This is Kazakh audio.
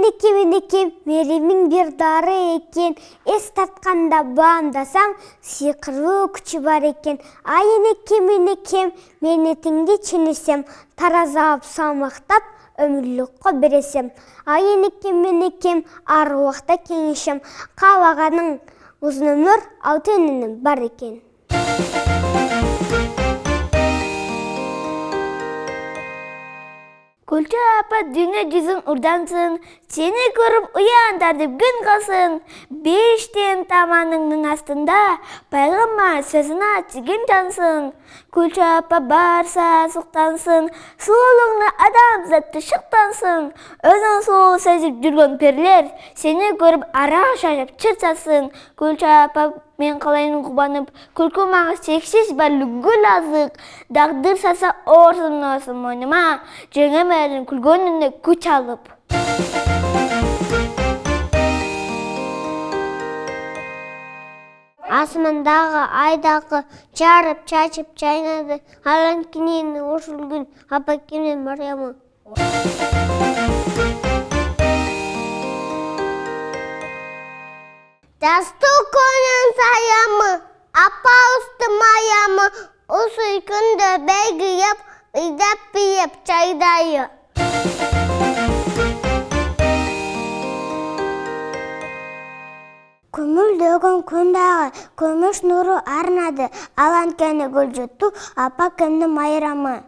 Айенеке меремин bir дары екен, ес тартқанда бағамдасаң, сиқырлы күші бар екен. Айенеке менетіңді ченесем, таразап салмақтап, өмірлікқа бересем. Айенеке аруақта кеңешем, қалағаның ұзын өмір алтынының бар екен. Күлчі апа дүңе жүзің ұрдансың, сені көріп ұян деп күн қалсын. Бештен таманыңның астында пайғамбар сөзіна тиген жансың. Күлчі апа барса сұқтансың, сұлулығына адам затты шықтансың. Өзің сұлу сезіп жүрген перлер, сені көріп арақ шашып чырсасың. Күлчі апа мен қалайын құбанып, күлкі маңы сексіз бәлі гүл азық. Дағдыр саса орсын осын мойныма, жеңем әлін күлгеніне күч алып. Асмандағы айдағы жарып, чачып, чайнады, алан кенені ошылгүн, апа кенен Мариямы. Дасту көңін саямы, апа ұсты маямы, осы күнді бәйгі еп, үйдеп бейіп чайдайы. Көміл дөген күндағы, көміш нұры арнады, алан кәні гүл жұтту, апа кәні Майрамы.